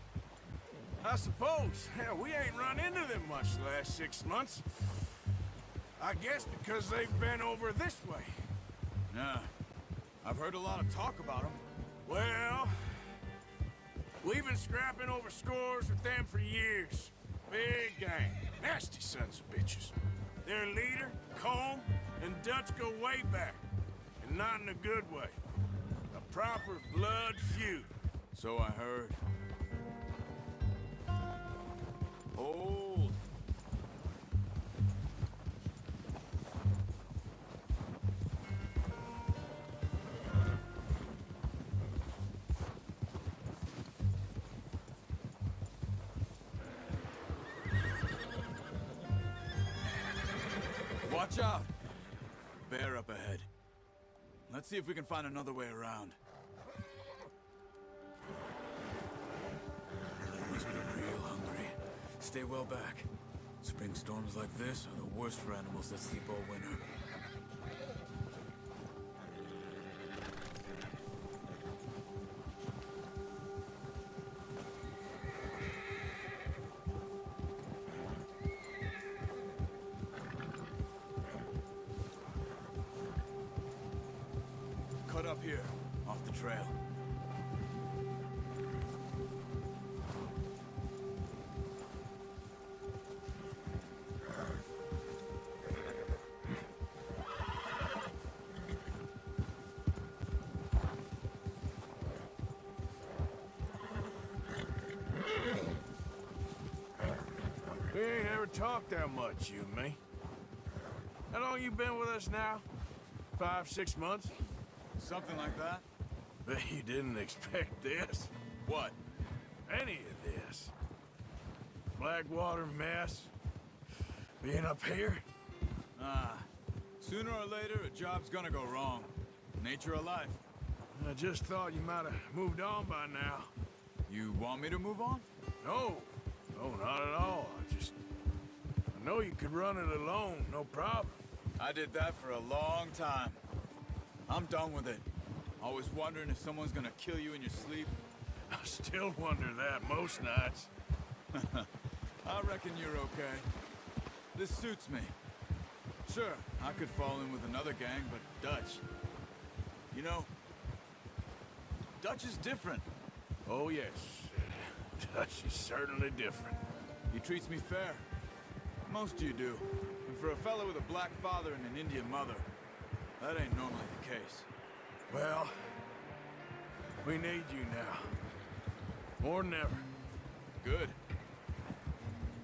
I suppose. Hell, we ain't run into them much the last 6 months. I guess because they've been over this way. Yeah. I've heard a lot of talk about them. Well, we've been scrapping over scores with them for years. Big gang. Nasty sons of bitches. Their leader, Colm, and Dutch go way back. And not in a good way. A proper blood feud. So I heard. Old. Watch out! Bear up ahead. Let's see if we can find another way around. That must be real stay well back. Spring storms like this are the worst for animals that sleep all winter. Cut up here, off the trail. We ain't ever talked that much, you and me. How long you been with us now? 5, 6 months? Something like that? Bet you didn't expect this. What? Any of this. Blackwater mess. Being up here? Sooner or later, a job's gonna go wrong. Nature of life. I just thought you might have moved on by now. You want me to move on? No. No, not at all. I know you could run it alone, no problem. I did that for a long time. I'm done with it. Always wondering if someone's gonna kill you in your sleep. I still wonder that most nights. I reckon you're okay. This suits me. Sure, I could fall in with another gang, but Dutch... You know, Dutch is different. Oh, yes. Dutch is certainly different. He treats me fair. Most of you do. And for a fellow with a black father and an Indian mother, that ain't normally the case. Well, we need you now. More than ever. Good.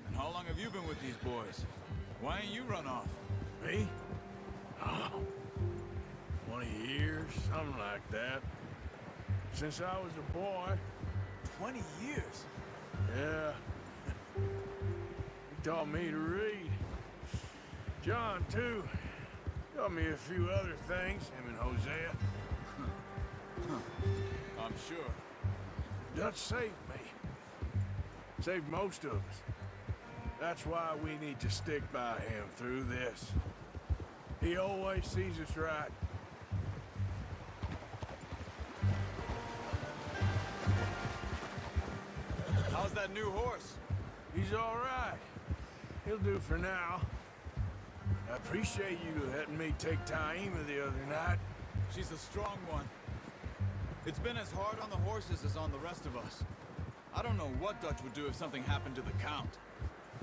And how long have you been with these boys? Why ain't you run off? Me? Oh, 20 years, something like that. Since I was a boy. 20 years? Yeah. He taught me to read. John, too. Taught me a few other things, him and Hosea. I'm sure. Dutch saved me. Saved most of us. That's why we need to stick by him through this. He always sees us right. How's that new horse? He's all right. He'll do for now. I appreciate you letting me take Taima the other night. She's a strong one. It's been as hard on the horses as on the rest of us. I don't know what Dutch would do if something happened to the Count.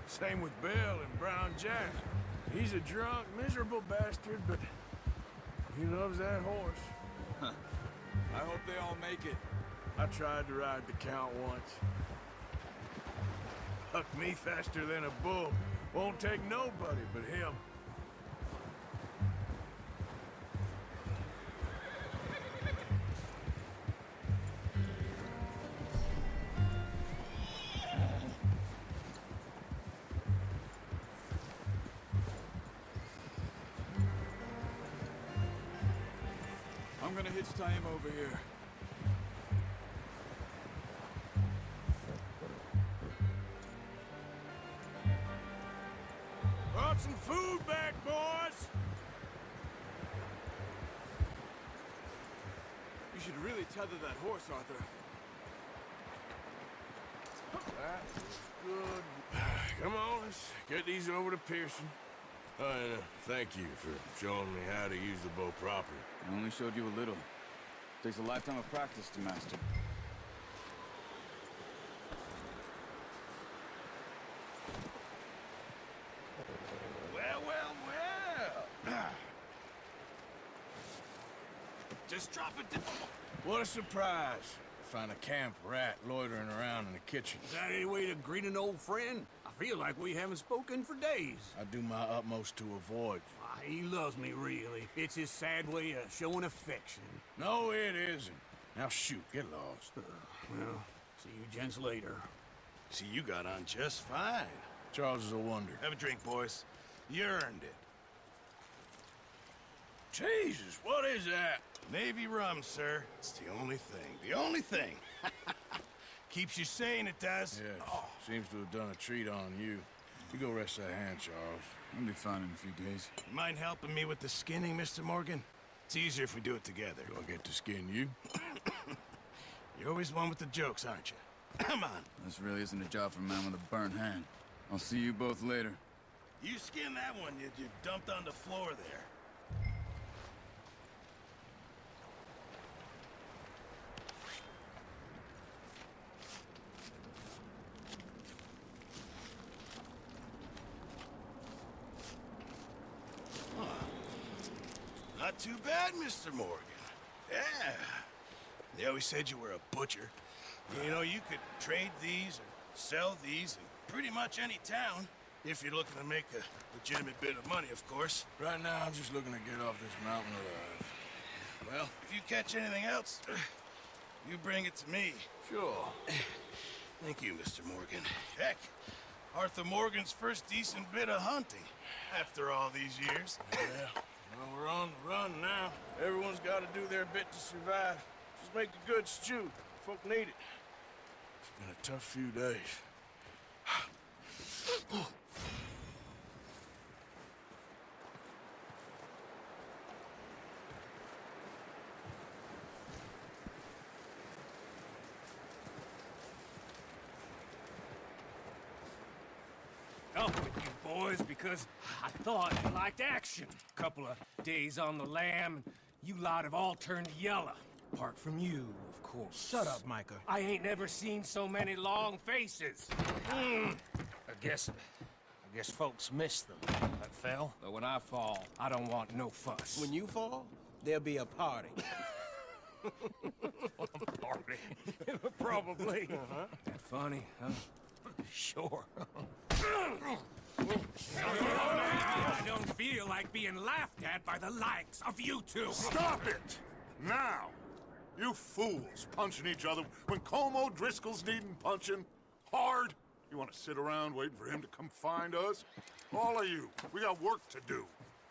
Same with Bill and Brown Jack. He's a drunk, miserable bastard, but he loves that horse. I hope they all make it. I tried to ride the Count once. Hucked me faster than a bull. Won't take nobody but him. I'm gonna hitch Taima over here. Brought some food back, boys! You should really tether that horse, Arthur. That was good. Come on, let's get these over to Pearson. And thank you for showing me how to use the bow properly. I only showed you a little. Takes a lifetime of practice to master. Well. Just drop it down. What a surprise. Find a camp rat loitering around in the kitchen. Is that any way to greet an old friend? I feel like we haven't spoken for days. I do my utmost to avoid. He loves me, really. It's his sad way of showing affection. No, it isn't. Now shoot, get lost. Well, see you gents later. See, you got on just fine. Charles is a wonder. Have a drink, boys. You earned it. Jesus, what is that? Navy rum, sir. It's the only thing. The only thing. Keeps you sane, it does. Yeah, seems to have done a treat on you. You go rest that hand, Charles. I'll be fine in a few days. You mind helping me with the skinning, Mr. Morgan? It's easier if we do it together. Do I get to skin you? You're always one with the jokes, aren't you? Come on. This really isn't a job for a man with a burnt hand. I'll see you both later. You skin that one you dumped on the floor there. Not too bad, Mr. Morgan. Yeah. They always said you were a butcher. You know, you could trade these or sell these in pretty much any town, if you're looking to make a legitimate bit of money, of course. Right now, I'm just looking to get off this mountain alive. Well, if you catch anything else, you bring it to me. Sure. Thank you, Mr. Morgan. Heck, Arthur Morgan's first decent bit of hunting after all these years. Yeah. Well, we're on the run now. Everyone's got to do their bit to survive. Just make a good stew. Folk need it. It's been a tough few days. Up with you boys because I thought you liked action. Couple of days on the lam, and you lot have all turned yellow. Apart from you, of course. Shut up, Micah. I ain't never seen so many long faces. I guess folks miss them. That fell. But when I fall, I don't want no fuss. When you fall, there'll be a party. Party? Probably. That funny, huh? Sure. I don't feel like being laughed at by the likes of you two. Stop it! Now! You fools punching each other when Colm O'Driscoll's needing punching. Hard! You want to sit around waiting for him to come find us? All of you, we got work to do.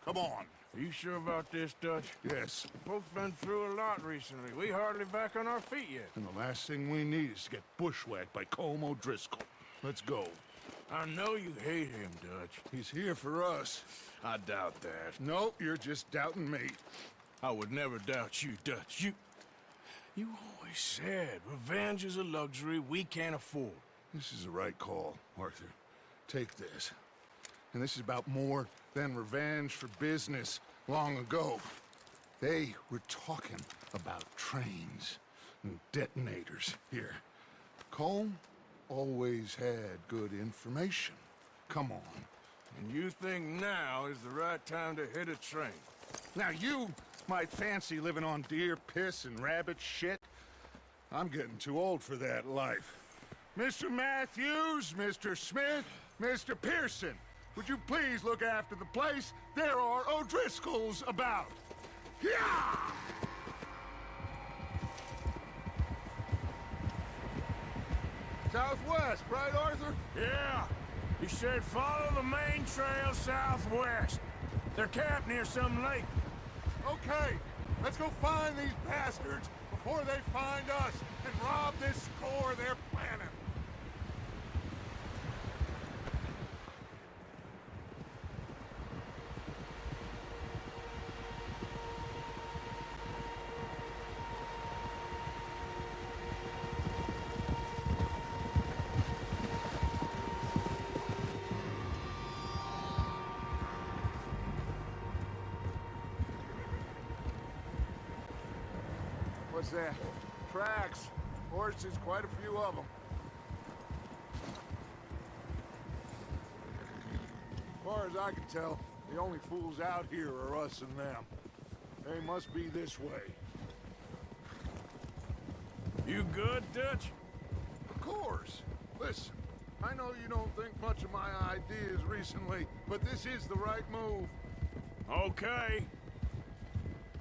Come on. Are you sure about this, Dutch? Yes. Folks been through a lot recently. We hardly back on our feet yet. And the last thing we need is to get bushwhacked by Colm O'Driscoll. Let's go. I know you hate him, Dutch. He's here for us. I doubt that. No, you're just doubting me. I would never doubt you, Dutch. You always said revenge is a luxury we can't afford. This is the right call, Arthur. Take this. And this is about more than revenge for business long ago. They were talking about trains and detonators here. Colm always had good information. Come on. And you think now is the right time to hit a train? Now you might fancy living on deer piss and rabbit shit. I'm getting too old for that life. Mr. Matthews, Mr. Smith, Mr. Pearson, would you please look after the place? There are O'Driscolls about. Yeah! Southwest, right, Arthur? Yeah. He said follow the main trail southwest. They're camped near some lake. Okay, let's go find these bastards before they find us and rob this score they're planning. What's that? Tracks. Horses, quite a few of them. As far as I can tell, the only fools out here are us and them. They must be this way. You good, Dutch? Of course. Listen, I know you don't think much of my ideas recently, but this is the right move. Okay.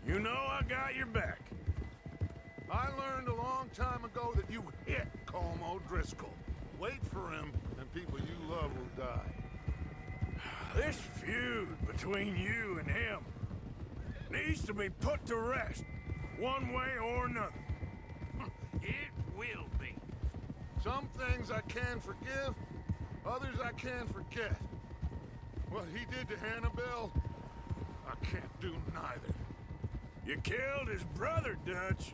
You know I got your back. I learned a long time ago that you hit Colm O'Driscoll. Wait for him, and people you love will die. This feud between you and him needs to be put to rest, one way or another. It will be. Some things I can forgive, others I can't forget. What he did to Annabelle, I can't do neither. You killed his brother, Dutch.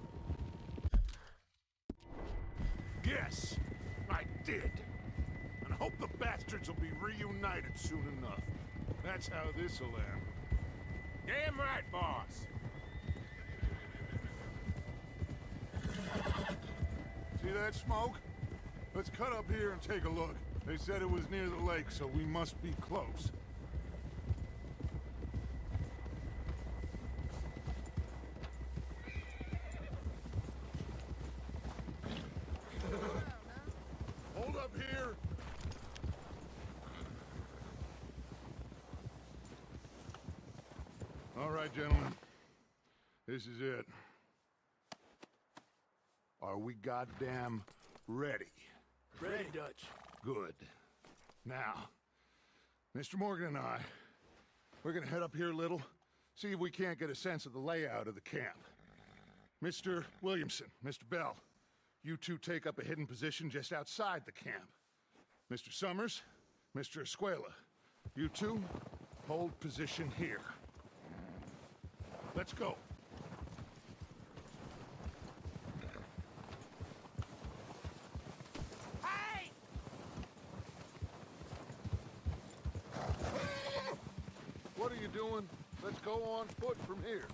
Yes, I did. And I hope the bastards will be reunited soon enough. That's how this'll end. Damn right, boss. See that smoke? Let's cut up here and take a look. They said it was near the lake, so we must be close. Hold up here! All right, gentlemen. This is it. Are we goddamn ready? Ready, Dutch. Good. Now, Mr. Morgan and I, we're gonna head up here a little, see if we can't get a sense of the layout of the camp. Mr. Williamson, Mr. Bell, you two take up a hidden position just outside the camp. Mr. Summers, Mr. Escuela, you two hold position here. Let's go. What are you doing? Let's go on foot from here.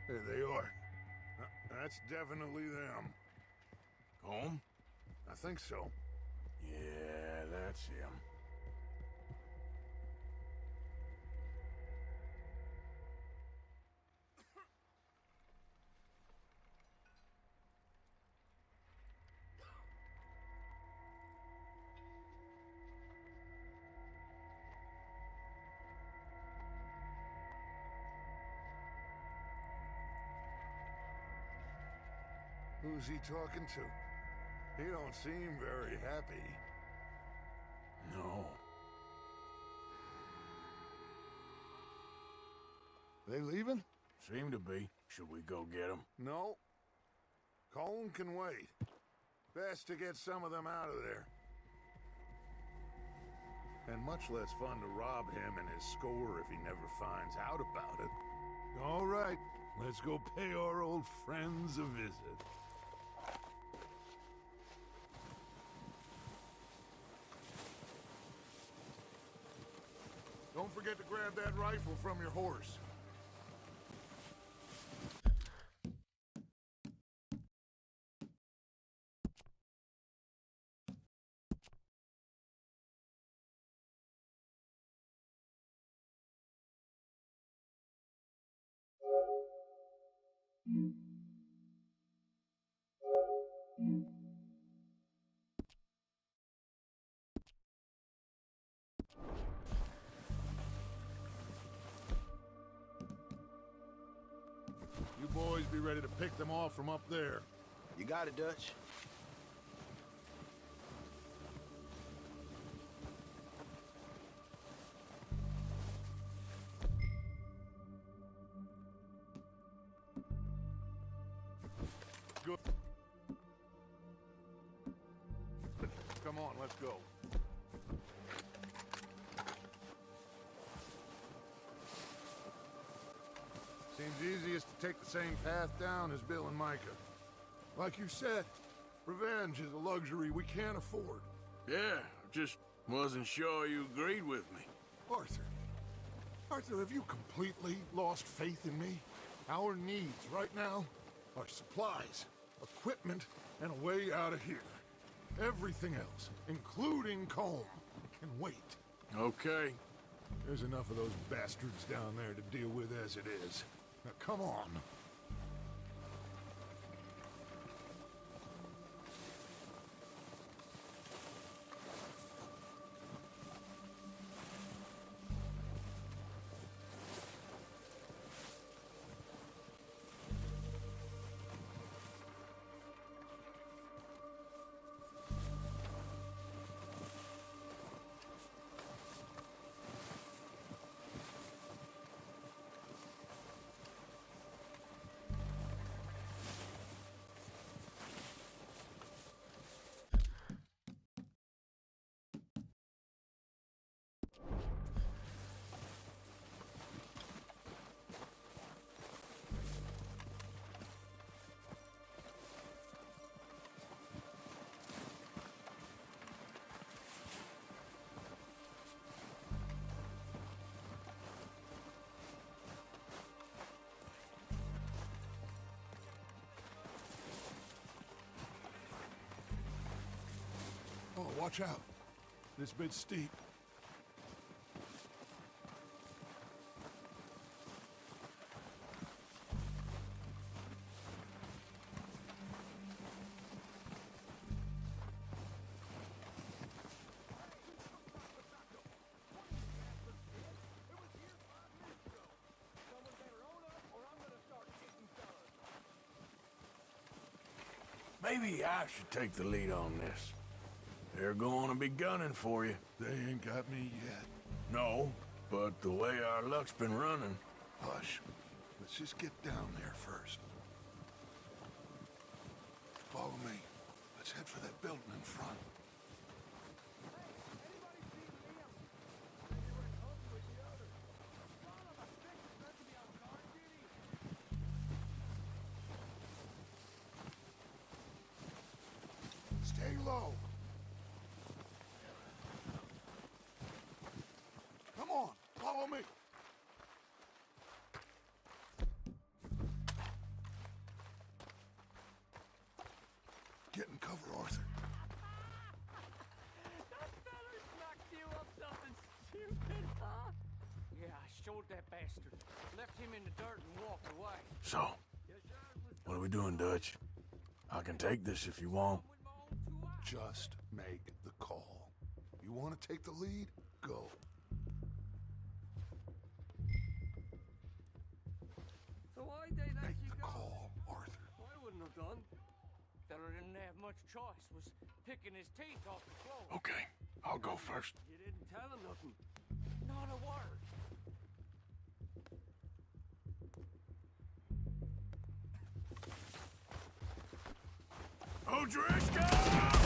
There they are. That's definitely them. Home? I think so. Yeah, that's him. Who's he talking to? He don't seem very happy. No. They leaving? Seem to be. Should we go get them? No. Colm can wait. Best to get some of them out of there. And much less fun to rob him and his score if he never finds out about it. All right, let's go pay our old friends a visit. Don't forget to grab that rifle from your horse. You boys be ready to pick them off from up there. You got it, Dutch. Good. Come on, let's go. Seems easiest to take the same path down as Bill and Micah. Like you said, revenge is a luxury we can't afford. Yeah, just wasn't sure you agreed with me. Arthur. Arthur, have you completely lost faith in me? Our needs right now are supplies, equipment, and a way out of here. Everything else, including Colm, can wait. Okay. There's enough of those bastards down there to deal with as it is. Now, come on. Watch out. This bit's steep. Maybe I should take the lead on this. They're going to be gunning for you. They ain't got me yet. No, but the way our luck's been running... Hush. Let's just get down there first. Follow me. Let's head for that building in front. Stay low. Come on, follow me. Get in cover, Arthur. That feller knocked you up something stupid, huh? Yeah, I showed that bastard. Left him in the dirt and walked away. So, what are we doing, Dutch? I can take this if you want. Just make the call. You want to take the lead? Go. So why they let Make you the go? call, Arthur. I wouldn't have done. Feller didn't have much choice. Was picking his teeth off the floor. Okay, I'll go first. You didn't tell him nothing. Not a word. O'Driscoll!